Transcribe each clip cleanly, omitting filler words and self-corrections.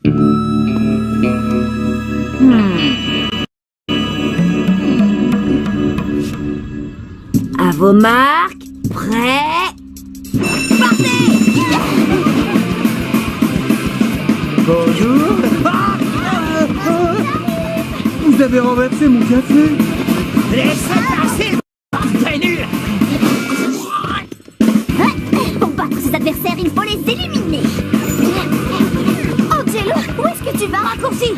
À vos marques, prêts, partez! Bonjour. Vous avez renversé mon café. Laissez passer, tenue. Pour battre ses adversaires, il faut les éliminer. Angelo, où est-ce que tu vas? Raccourci!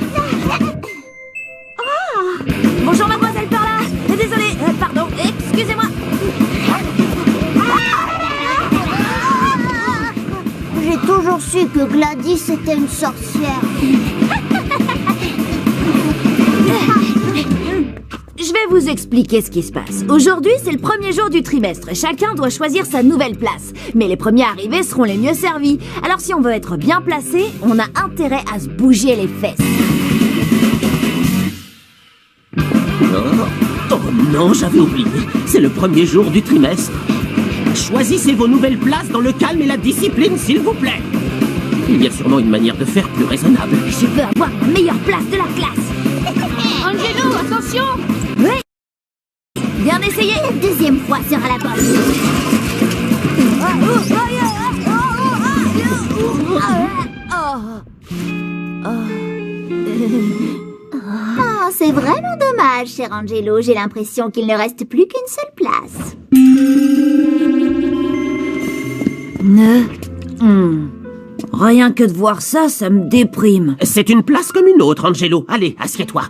Bonjour mademoiselle Perla. Désolée, pardon, excusez-moi. J'ai toujours su que Gladys était une sorcière. Je vais vous expliquer ce qui se passe. Aujourd'hui, c'est le premier jour du trimestre. Chacun doit choisir sa nouvelle place. Mais les premiers arrivés seront les mieux servis. Alors si on veut être bien placé, on a intérêt à se bouger les fesses. Oh non, j'avais oublié. C'est le premier jour du trimestre. Choisissez vos nouvelles places dans le calme et la discipline, s'il vous plaît. Il y a sûrement une manière de faire plus raisonnable. Je veux avoir la meilleure place de la classe. Angelo, attention! Oui. Bien essayé. La deuxième fois sera la bonne. Oh, c'est vraiment dommage, cher Angelo. J'ai l'impression qu'il ne reste plus qu'une seule place. Rien que de voir ça, ça me déprime. C'est une place comme une autre, Angelo. Allez, assieds-toi.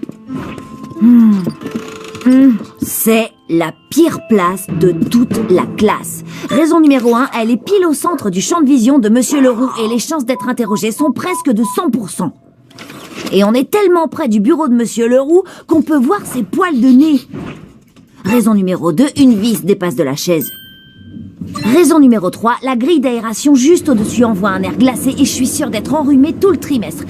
C'est la pire place de toute la classe. Raison numéro 1, elle est pile au centre du champ de vision de Monsieur Leroux et les chances d'être interrogé sont presque de 100%. Et on est tellement près du bureau de Monsieur Leroux qu'on peut voir ses poils de nez. Raison numéro 2, une vis dépasse de la chaise. Raison numéro 3, la grille d'aération juste au-dessus envoie un air glacé et je suis sûre d'être enrhumée tout le trimestre.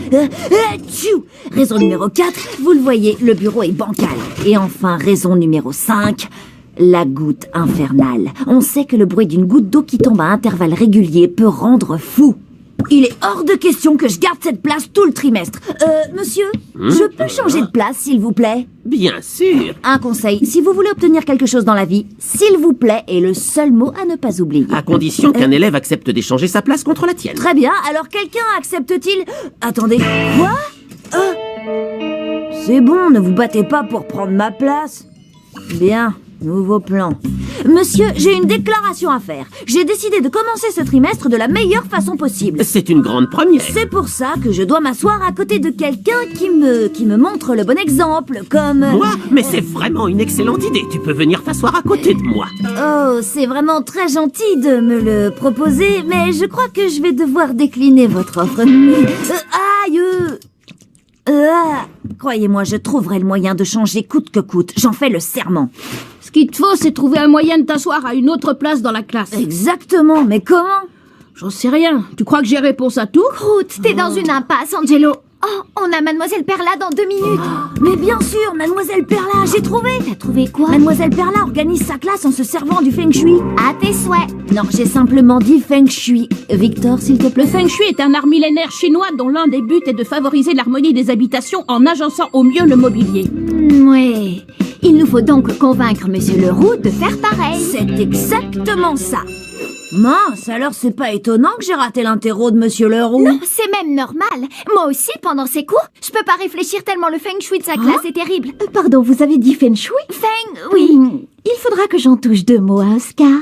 Tchou. Raison numéro 4, vous le voyez, le bureau est bancal. Et enfin, raison numéro 5, la goutte infernale. On sait que le bruit d'une goutte d'eau qui tombe à intervalles réguliers peut rendre fou. Il est hors de question que je garde cette place tout le trimestre. Monsieur, je peux changer de place, s'il vous plaît? Bien sûr. Un conseil, si vous voulez obtenir quelque chose dans la vie, s'il vous plaît est le seul mot à ne pas oublier. À condition qu'un élève accepte d'échanger sa place contre la tienne. Très bien, alors quelqu'un accepte-t-il... Attendez, quoi? C'est bon, ne vous battez pas pour prendre ma place. Bien, nouveau plan. Monsieur, j'ai une déclaration à faire. J'ai décidé de commencer ce trimestre de la meilleure façon possible. C'est une grande première. C'est pour ça que je dois m'asseoir à côté de quelqu'un qui me montre le bon exemple, comme... Moi? Mais c'est vraiment une excellente idée. Tu peux venir t'asseoir à côté de moi. Oh, c'est vraiment très gentil de me le proposer, mais je crois que je vais devoir décliner votre offre. Croyez-moi, je trouverai le moyen de changer coûte que coûte. J'en fais le serment. Ce qu'il te faut, c'est trouver un moyen de t'asseoir à une autre place dans la classe. Exactement, mais comment? J'en sais rien. Tu crois que j'ai réponse à tout? Croûte, t'es dans une impasse, Angelo. Oh, on a Mademoiselle Perla dans 2 minutes. Mais bien sûr, Mademoiselle Perla, j'ai trouvé. T'as trouvé quoi? Mademoiselle Perla organise sa classe en se servant du Feng Shui. À tes souhaits. Non, j'ai simplement dit Feng Shui. Victor, s'il te plaît. Le Feng Shui est un art millénaire chinois dont l'un des buts est de favoriser l'harmonie des habitations en agençant au mieux le mobilier. Oui. Il nous faut donc convaincre Monsieur Leroux de faire pareil. C'est exactement ça. Mince, alors c'est pas étonnant que j'ai raté l'interro de Monsieur Leroux. Non, c'est même normal. Moi aussi, pendant ces cours, je peux pas réfléchir tellement le Feng Shui de sa classe est terrible. Pardon, vous avez dit Feng Shui? Feng, oui. Il faudra que j'en touche 2 mots à Oscar.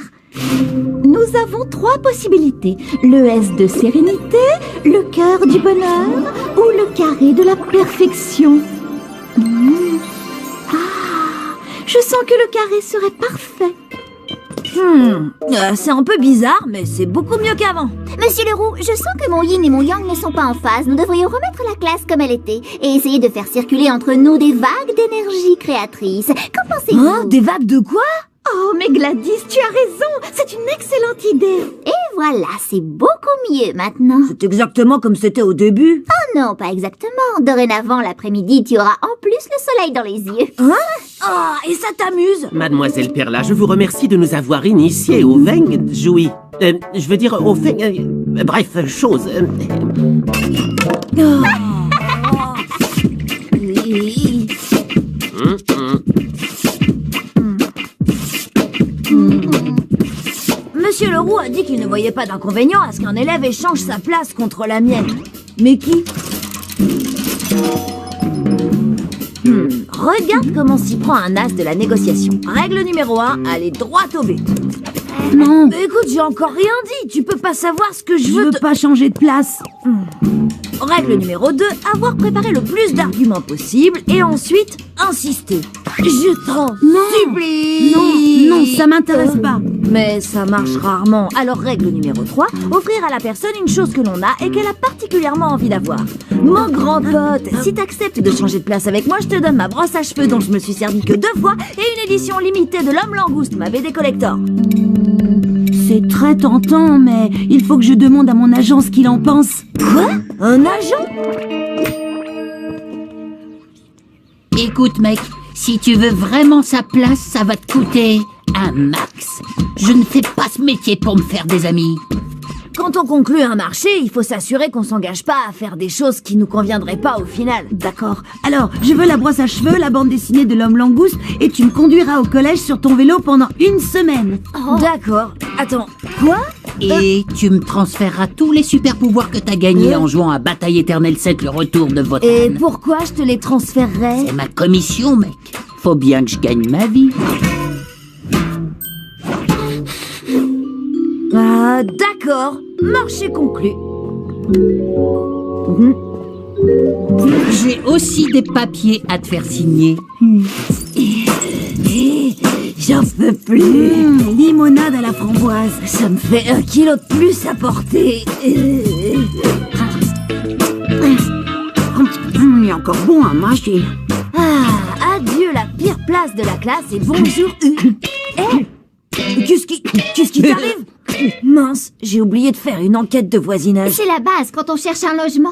Nous avons 3 possibilités. Le S de sérénité, le cœur du bonheur ou le carré de la perfection. Je sens que le carré serait parfait. C'est un peu bizarre, mais c'est beaucoup mieux qu'avant. Monsieur Leroux, je sens que mon yin et mon yang ne sont pas en phase. Nous devrions remettre la classe comme elle était et essayer de faire circuler entre nous des vagues d'énergie créatrice. Qu'en pensez-vous? Des vagues de quoi? Oh, mais Gladys, tu as raison. C'est une excellente idée. Et voilà, c'est beaucoup mieux maintenant. C'est exactement comme c'était au début. Oh non, pas exactement. Dorénavant, l'après-midi, tu auras en plus le soleil dans les yeux. Ah, et ça t'amuse? Mademoiselle Perla, je vous remercie de nous avoir initiés au Feng Shui. Je veux dire au Feng... bref, chose... Monsieur Leroux a dit qu'il ne voyait pas d'inconvénient à ce qu'un élève échange sa place contre la mienne. Mais qui? Regarde comment s'y prend un as de la négociation. Règle numéro 1, aller droit au but. Non, Mais écoute, j'ai encore rien dit. Tu peux pas savoir ce que je je veux veux pas changer de place. Règle numéro 2, avoir préparé le plus d'arguments possible et ensuite insister. Je t'en supplie. Non, ça m'intéresse pas. Mais ça marche rarement. Alors règle numéro 3, offrir à la personne une chose que l'on a et qu'elle a particulièrement envie d'avoir. Mon grand pote, si t'acceptes de changer de place avec moi, je te donne ma brosse à cheveux dont je me suis servi que 2 fois et une édition limitée de l'Homme Langouste, ma BD collector. C'est très tentant, mais il faut que je demande à mon agent ce qu'il en pense. Quoi? Un agent? Écoute, mec, si tu veux vraiment sa place, ça va te coûter un max. Je ne fais pas ce métier pour me faire des amis. Quand on conclut un marché, il faut s'assurer qu'on s'engage pas à faire des choses qui nous conviendraient pas au final. D'accord. Alors, je veux la brosse à cheveux, la bande dessinée de l'Homme Langouste, et tu me conduiras au collège sur ton vélo pendant 1 semaine. D'accord. Attends, quoi? Et tu me transféreras tous les super pouvoirs que t'as gagnés en jouant à Bataille Éternelle 7, le retour de votre Et âne. pourquoi je te les transférerais? C'est ma commission, mec. Faut bien que je gagne ma vie. Ah, d'accord. Marché conclu. J'ai aussi des papiers à te faire signer. J'en peux plus. Limonade à la framboise. Ça me fait 1 kilo de plus à porter. Il est encore bon à mâcher. Ah, adieu la pire place de la classe et bonjour. Qu'est-ce qui t'arrive? Mince, j'ai oublié de faire une enquête de voisinage. C'est la base quand on cherche un logement.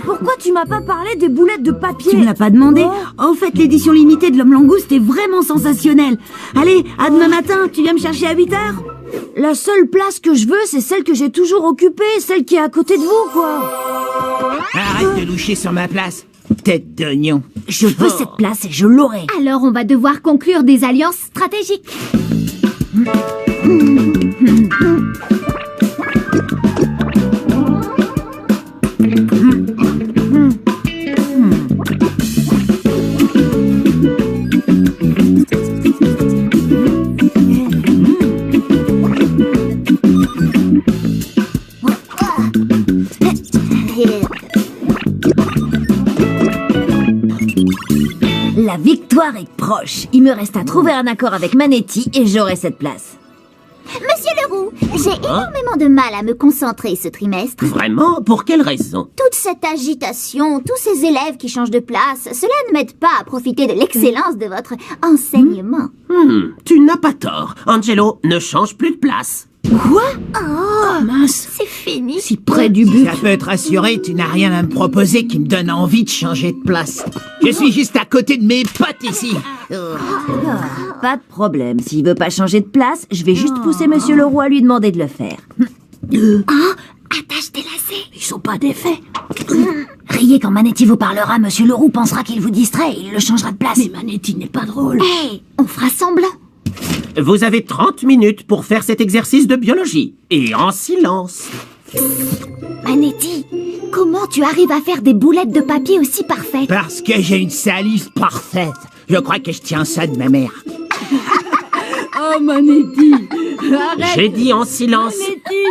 Pourquoi tu m'as pas parlé des boulettes de papier? Tu me l'as pas demandé? Au fait, l'édition limitée de l'Homme Langouste est vraiment sensationnelle. Allez, à demain matin, tu viens me chercher à 8h? La seule place que je veux, c'est celle que j'ai toujours occupée, celle qui est à côté de vous, quoi. Arrête de loucher sur ma place, tête d'oignon. Je veux cette place et je l'aurai. Alors on va devoir conclure des alliances stratégiques. La victoire est proche. Il me reste à trouver un accord avec Manetti et j'aurai cette place. Monsieur Leroux, j'ai énormément de mal à me concentrer ce trimestre. Vraiment? Pour quelle raison? Toute cette agitation, tous ces élèves qui changent de place, cela ne m'aide pas à profiter de l'excellence de votre enseignement. Tu n'as pas tort. Angelo, ne change plus de place. Quoi? Mince, C'est fini. si près du but. Ça peut te rassurer, tu n'as rien à me proposer qui me donne envie de changer de place. Je suis juste à côté de mes potes ici. Pas de problème. S'il veut pas changer de place, je vais juste pousser Monsieur Leroux à lui demander de le faire. Attache tes lacets. Ils sont pas défaits. Riez quand Manetti vous parlera, Monsieur Leroux pensera qu'il vous distrait et il le changera de place. Mais Manetti n'est pas drôle. Hey, on fera semblant. Vous avez 30 minutes pour faire cet exercice de biologie. Et en silence. Manetti, comment tu arrives à faire des boulettes de papier aussi parfaites? Parce que j'ai une salive parfaite. Je crois que je tiens ça de ma mère. Oh, Manetti. J'ai dit en silence.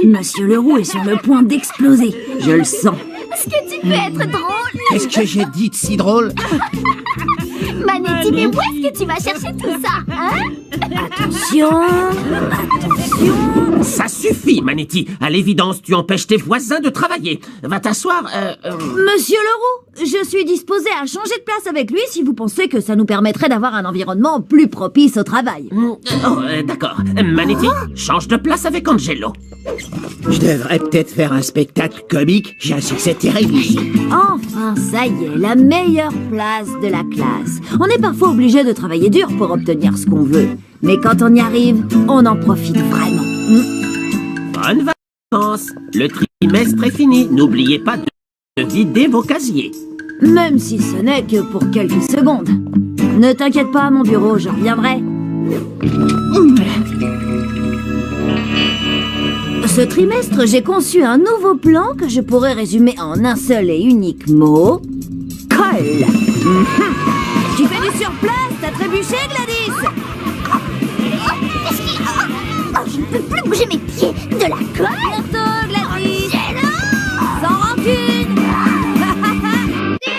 Monsieur Leroux est sur le point d'exploser. Je le sens. Est-ce que tu peux être drôle? Qu'est-ce que j'ai dit de si drôle? Manetti, mais où est-ce que tu vas chercher tout ça, hein? Attention, attention. Ça suffit, Manetti. À l'évidence, tu empêches tes voisins de travailler. Va t'asseoir, Monsieur Leroux, je suis disposée à changer de place avec lui si vous pensez que ça nous permettrait d'avoir un environnement plus propice au travail. D'accord. Manetti, change de place avec Angelo. Je devrais peut-être faire un spectacle comique. J'ai un succès terrible ici. Enfin, ça y est, la meilleure place de la classe. On est parfois obligé de travailler dur pour obtenir ce qu'on veut. Mais quand on y arrive, on en profite vraiment. Bonnes vacances. Le trimestre est fini. N'oubliez pas de vider vos casiers. Même si ce n'est que pour quelques secondes. Ne t'inquiète pas, mon bureau, je reviendrai. Ce trimestre, j'ai conçu un nouveau plan que je pourrais résumer en un seul et unique mot. Colle. Tu fais du surplace, t'as trébuché, Gladys? Oh, je ne peux plus bouger mes pieds. De la colle?